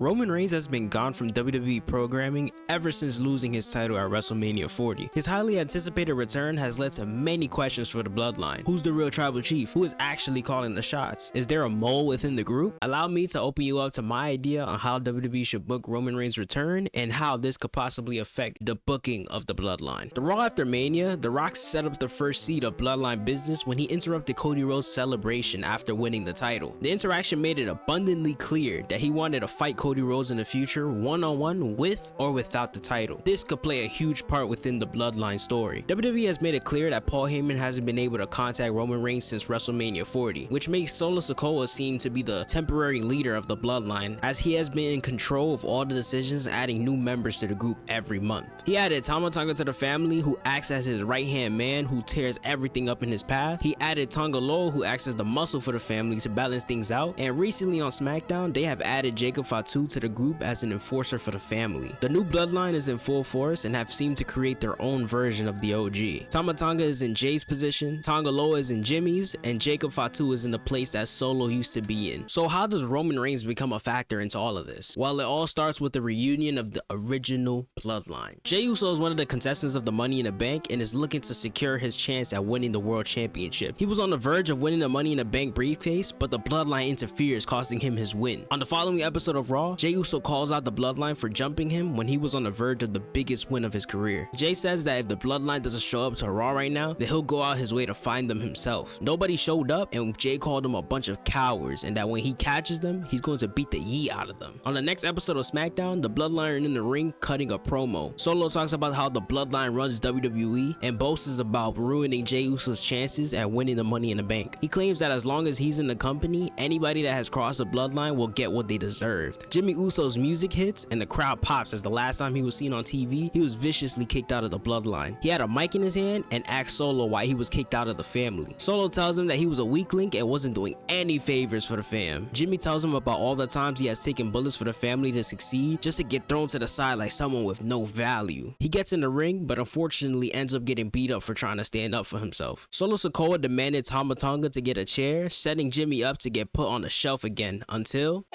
Roman Reigns has been gone from WWE programming ever since losing his title at WrestleMania 40. His highly anticipated return has led to many questions for the Bloodline. Who's the real tribal chief? Who is actually calling the shots? Is there a mole within the group? Allow me to open you up to my idea on how WWE should book Roman Reigns' return and how this could possibly affect the booking of the Bloodline. The Raw after Mania, The Rock set up the first seed of Bloodline business when he interrupted Cody Rhodes' celebration after winning the title. The interaction made it abundantly clear that he wanted to fight Cody Rhodes in the future one-on-one with or without the title. This could play a huge part within the Bloodline story. WWE has made it clear that Paul Heyman hasn't been able to contact Roman Reigns since WrestleMania 40, which makes Solo Sikoa seem to be the temporary leader of the Bloodline, as he has been in control of all the decisions, adding new members to the group every month. He added Tama to the family, who acts as his right-hand man who tears everything up in his path. He added Tonga, who acts as the muscle for the family to balance things out, and recently on SmackDown they have added Fatu to the group as an enforcer for the family. The new Bloodline is in full force and have seemed to create their own version of the OG. Tama is in Jay's position, Tonga is in Jimmy's, and Fatu is in the place that Solo used to be in. So how does Roman Reigns become a factor into all of this? Well, it all starts with the reunion of the original Bloodline. Jey Uso is one of the contestants of the Money in the Bank and is looking to secure his chance at winning the World Championship. He was on the verge of winning the Money in the Bank briefcase, but the Bloodline interferes, costing him his win. On the following episode of Raw, Jey Uso calls out the Bloodline for jumping him when he was on the verge of the biggest win of his career. Jay says that if the Bloodline doesn't show up to Raw right now, then he'll go out his way to find them himself. Nobody showed up, and Jay called them a bunch of cowards, and that when he catches them, he's going to beat the yee out of them. On the next episode of SmackDown, the Bloodline are in the ring cutting a promo. Solo talks about how the Bloodline runs WWE and boasts about ruining Jey Uso's chances at winning the Money in the Bank. He claims that as long as he's in the company, anybody that has crossed the Bloodline will get what they deserved. Jimmy Uso's music hits and the crowd pops, as the last time he was seen on TV, he was viciously kicked out of the Bloodline. He had a mic in his hand and asked Solo why he was kicked out of the family. Solo tells him that he was a weak link and wasn't doing any favors for the fam. Jimmy tells him about all the times he has taken bullets for the family to succeed, just to get thrown to the side like someone with no value. He gets in the ring, but unfortunately ends up getting beat up for trying to stand up for himself. Solo Sikoa demanded Tama to get a chair, setting Jimmy up to get put on the shelf again until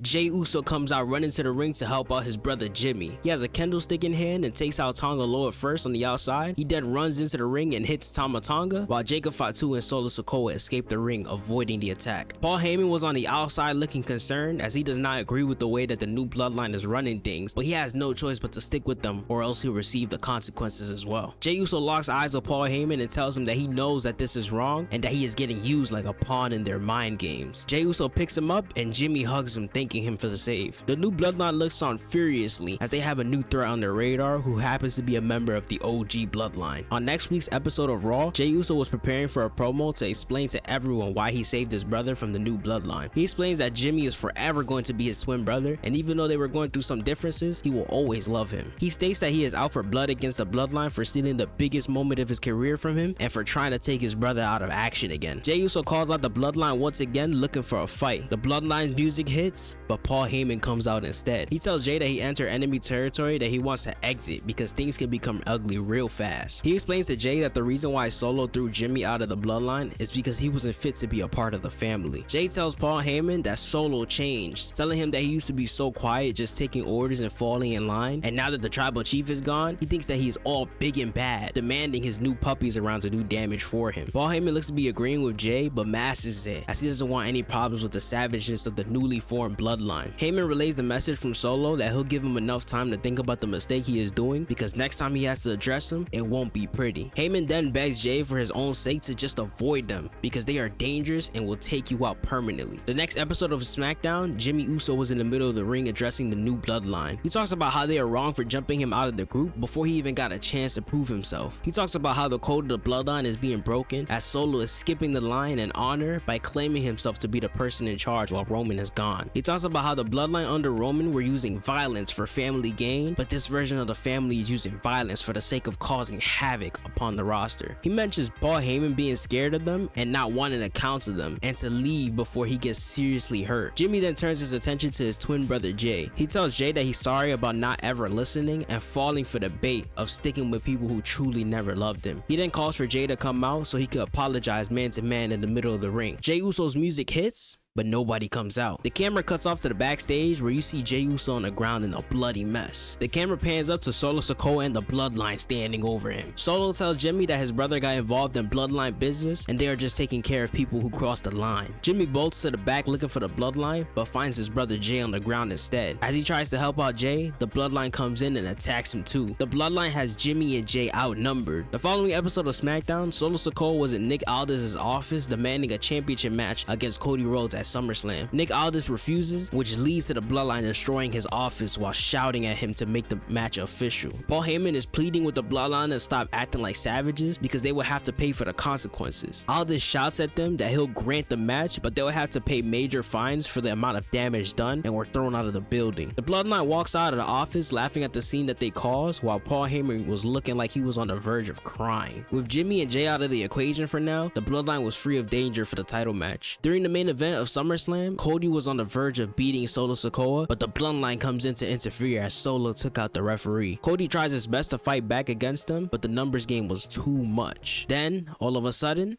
Jey Uso comes out running to the ring to help out his brother Jimmy. He has a kendo stick in hand and takes out Tonga at first on the outside. He then runs into the ring and hits Tama, while Fatu and Solo Sikoa escape the ring, avoiding the attack. Paul Heyman was on the outside looking concerned, as he does not agree with the way that the new Bloodline is running things, but he has no choice but to stick with them or else he'll receive the consequences as well. Jey Uso locks eyes with Paul Heyman and tells him that he knows that this is wrong and that he is getting used like a pawn in their mind games. Jey Uso picks him up and Jimmy hugs him, thanking him for the save. The new Bloodline looks on furiously as they have a new threat on their radar who happens to be a member of the OG Bloodline. On next week's episode of Raw, Jey Uso was preparing for a promo to explain to everyone why he saved his brother from the new Bloodline. He explains that Jimmy is forever going to be his twin brother, and even though they were going through some differences, he will always love him. He states that he is out for blood against the Bloodline for stealing the biggest moment of his career from him and for trying to take his brother out of action again. Jey Uso calls out the Bloodline once again, looking for a fight. The Bloodline's music hits, but Paul Heyman comes out instead. He tells Jay that he entered enemy territory, that he wants to exit because things can become ugly real fast. He explains to Jay that the reason why Solo threw Jimmy out of the Bloodline is because he wasn't fit to be a part of the family. Jay tells Paul Heyman that Solo changed, telling him that he used to be so quiet, just taking orders and falling in line, and now that the tribal chief is gone, he thinks that he's all big and bad, demanding his new puppies around to do damage for him. Paul Heyman looks to be agreeing with Jay, but masks it, as he doesn't want any problems with the savageness of the newly formed Bloodline. Heyman relays the message from Solo that he'll give him enough time to think about the mistake he is doing, because next time he has to address him, it won't be pretty. Heyman then begs Jay for his own sake to just avoid them, because they are dangerous and will take you out permanently. The next episode of SmackDown, Jimmy Uso was in the middle of the ring addressing the new Bloodline. He talks about how they are wrong for jumping him out of the group before he even got a chance to prove himself. He talks about how the code of the Bloodline is being broken, as Solo is skipping the line and honor by claiming himself to be the person in charge while Roman is gone. He talks about how the Bloodline under Roman were using violence for family gain, but this version of the family is using violence for the sake of causing havoc upon the roster. He mentions Paul Heyman being scared of them and not wanting to counsel them and to leave before he gets seriously hurt. Jimmy then turns his attention to his twin brother Jay. He tells Jay that he's sorry about not ever listening and falling for the bait of sticking with people who truly never loved him. He then calls for Jay to come out so he can apologize man to man in the middle of the ring. Jey Uso's music hits, but nobody comes out. The camera cuts off to the backstage where you see Jey Uso on the ground in a bloody mess. The camera pans up to Solo Sikoa and the Bloodline standing over him. Solo tells Jimmy that his brother got involved in Bloodline business and they are just taking care of people who crossed the line. Jimmy bolts to the back looking for the Bloodline, but finds his brother Jey on the ground instead. As he tries to help out Jey, the Bloodline comes in and attacks him too. The Bloodline has Jimmy and Jey outnumbered. The following episode of SmackDown, Solo Sikoa was in Nick Aldis' office demanding a championship match against Cody Rhodes at SummerSlam. Nick Aldis refuses, which leads to the Bloodline destroying his office while shouting at him to make the match official. Paul Heyman is pleading with the Bloodline to stop acting like savages because they will have to pay for the consequences. Aldis shouts at them that he'll grant the match, but they'll have to pay major fines for the amount of damage done and were thrown out of the building. The Bloodline walks out of the office laughing at the scene that they caused, while Paul Heyman was looking like he was on the verge of crying. With Jimmy and Jey out of the equation for now, the Bloodline was free of danger for the title match. During the main event of SummerSlam, Cody was on the verge of beating Solo Sikoa, but the Bloodline comes in to interfere as Solo took out the referee. Cody tries his best to fight back against him, but the numbers game was too much. Then, all of a sudden,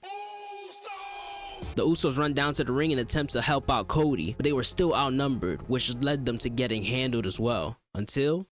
the Usos run down to the ring and attempt to help out Cody, but they were still outnumbered, which led them to getting handled as well. Until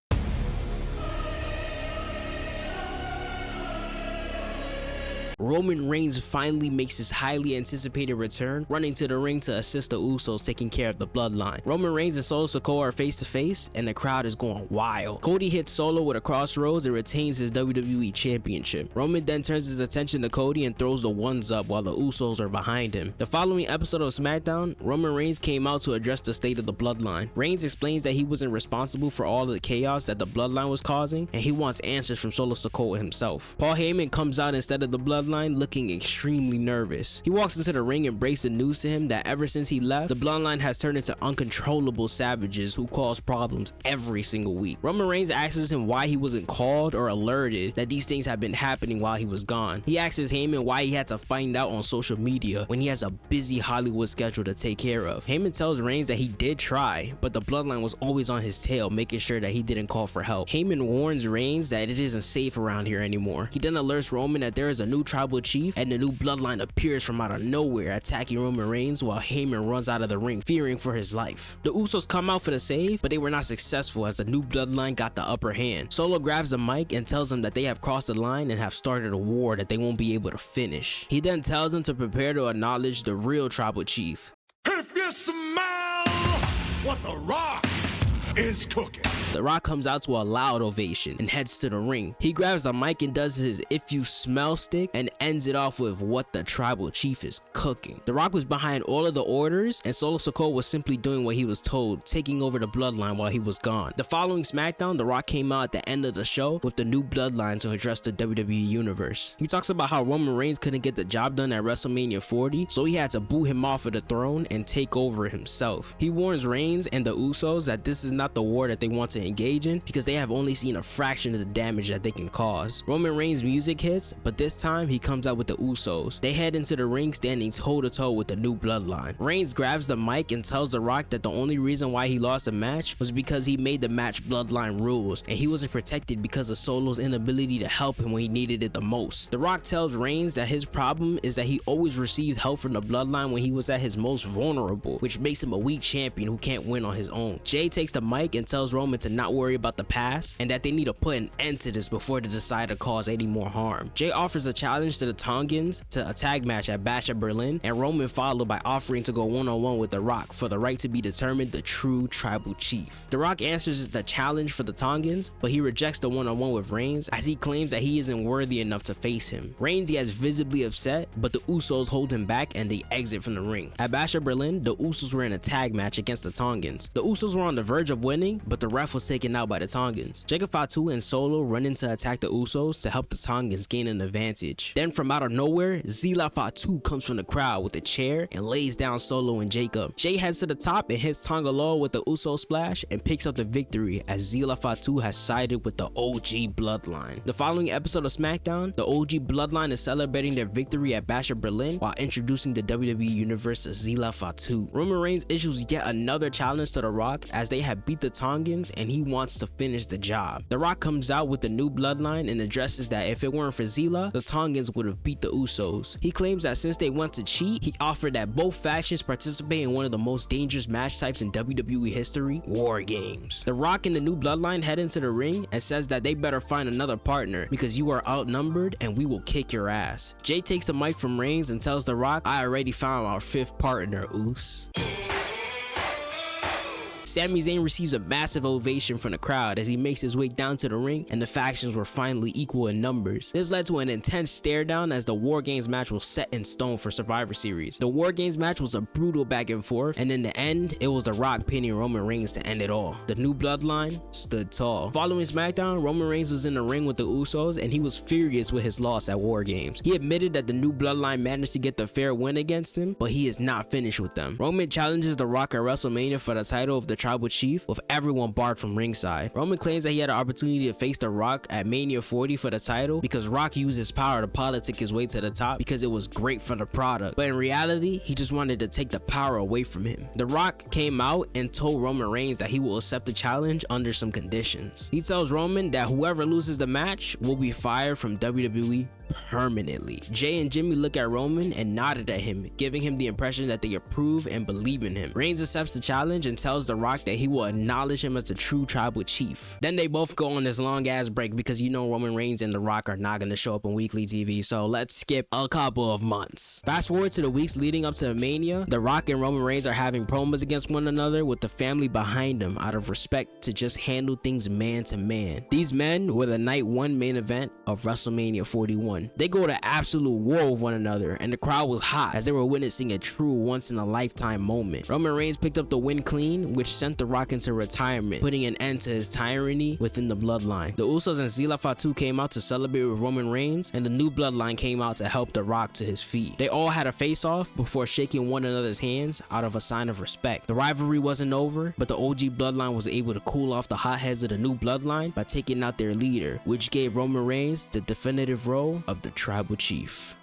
Roman Reigns finally makes his highly anticipated return, running to the ring to assist the Usos taking care of the Bloodline. Roman Reigns and Solo Sikoa are face to face and the crowd is going wild. Cody hits Solo with a crossroads and retains his WWE Championship. Roman then turns his attention to Cody and throws the ones up while the Usos are behind him. The following episode of SmackDown, Roman Reigns came out to address the state of the Bloodline. Reigns explains that he wasn't responsible for all of the chaos that the Bloodline was causing and he wants answers from Solo Sikoa himself. Paul Heyman comes out instead of the Bloodline, looking extremely nervous. He walks into the ring and breaks the news to him that ever since he left, the Bloodline has turned into uncontrollable savages who cause problems every single week. Roman Reigns asks him why he wasn't called or alerted that these things have been happening while he was gone. He asks Heyman why he had to find out on social media when he has a busy Hollywood schedule to take care of. Heyman tells Reigns that he did try, but the Bloodline was always on his tail, making sure that he didn't call for help. Heyman warns Reigns that it isn't safe around here anymore. He then alerts Roman that there is a new tribal chief and the new Bloodline appears from out of nowhere, attacking Roman Reigns while Heyman runs out of the ring, fearing for his life. The Usos come out for the save, but they were not successful as the new Bloodline got the upper hand. Solo grabs the mic and tells them that they have crossed the line and have started a war that they won't be able to finish. He then tells them to prepare to acknowledge the real tribal chief. If you smell what the Rock is cooking. The Rock comes out to a loud ovation and heads to the ring. He grabs the mic and does his "if you smell" stick and ends it off with "what the tribal chief is cooking." The Rock was behind all of the orders and Solo Sikoa was simply doing what he was told, taking over the Bloodline while he was gone. The following SmackDown, The Rock came out at the end of the show with the new Bloodline to address the WWE Universe. He talks about how Roman Reigns couldn't get the job done at WrestleMania 40, so he had to boot him off of the throne and take over himself. He warns Reigns and the Usos that this is not the war that they want to engage in because they have only seen a fraction of the damage that they can cause. Roman Reigns' music hits, but this time he comes out with the Usos. They head into the ring standing toe to toe with the new Bloodline. Reigns grabs the mic and tells The Rock that the only reason why he lost the match was because he made the match Bloodline rules and he wasn't protected because of Solo's inability to help him when he needed it the most. The Rock tells Reigns that his problem is that he always received help from the Bloodline when he was at his most vulnerable, which makes him a weak champion who can't win on his own. Jey takes the mic and tells Roman to not worry about the past and that they need to put an end to this before they decide to cause any more harm. Jey offers a challenge to the Tongans to a tag match at Bash at Berlin, and Roman followed by offering to go one-on-one with The Rock for the right to be determined the true tribal chief. The Rock answers the challenge for the Tongans, but he rejects the one-on-one with Reigns as he claims that he isn't worthy enough to face him. Reigns gets visibly upset, but the Usos hold him back and they exit from the ring. At Bash at Berlin, the Usos were in a tag match against the Tongans. The Usos were on the verge of winning, but the ref was taken out by the Tongans. Fatu and Solo run in to attack the Usos to help the Tongans gain an advantage. Then from out of nowhere, Fatu comes from the crowd with a chair and lays down Solo and Jacob. Jey heads to the top and hits Tonga Low with the Uso splash and picks up the victory as Fatu has sided with the OG Bloodline. The following episode of SmackDown, the OG Bloodline is celebrating their victory at Bash at Berlin while introducing the WWE Universe to Fatu. Roman Reigns issues yet another challenge to The Rock as they have beat the Tongans and he wants to finish the job. The Rock comes out with the new bloodline and addresses that if it weren't for Zila, the Tongans would have beat the Usos. He claims that since they want to cheat, he offered that both factions participate in one of the most dangerous match types in WWE history, War Games. The Rock and the new bloodline head into the ring and says that they better find another partner because you are outnumbered and we will kick your ass. Jay takes the mic from Reigns and tells The Rock, "I already found our fifth partner, Uso." Sami Zayn receives a massive ovation from the crowd as he makes his way down to the ring, and the factions were finally equal in numbers. This led to an intense stare down as the War Games match was set in stone for Survivor Series. The War Games match was a brutal back and forth, and in the end, it was The Rock pinning Roman Reigns to end it all. The new bloodline stood tall. Following SmackDown, Roman Reigns was in the ring with the Usos, and he was furious with his loss at War Games. He admitted that the new bloodline managed to get the fair win against him, but he is not finished with them. Roman challenges The Rock at WrestleMania for the title of the Tribal Chief, with everyone barred from ringside. Roman claims that he had an opportunity to face The Rock at Mania 40 for the title because Rock used his power to politic his way to the top because it was great for the product, but in reality, he just wanted to take the power away from him. The Rock came out and told Roman Reigns that he will accept the challenge under some conditions. He tells Roman that whoever loses the match will be fired from WWE permanently. Jay and Jimmy look at Roman and nodded at him, giving him the impression that they approve and believe in him. Reigns accepts the challenge and tells The Rock that he will acknowledge him as the true tribal chief. Then they both go on this long ass break because you know Roman Reigns and The Rock are not going to show up on weekly TV, so let's skip a couple of months. Fast forward to the weeks leading up to Mania, The Rock and Roman Reigns are having promos against one another with the family behind them out of respect to just handle things man to man. These men were the night one main event of WrestleMania 41. They go to absolute war with one another, and the crowd was hot as they were witnessing a true once-in-a-lifetime moment. Roman Reigns picked up the win clean, which sent The Rock into retirement, putting an end to his tyranny within the bloodline. The Usos and Zila Fatu came out to celebrate with Roman Reigns, and the new bloodline came out to help The Rock to his feet. They all had a face-off before shaking one another's hands out of a sign of respect. The rivalry wasn't over, but the OG bloodline was able to cool off the hotheads of the new bloodline by taking out their leader, which gave Roman Reigns the definitive role of the tribal chief.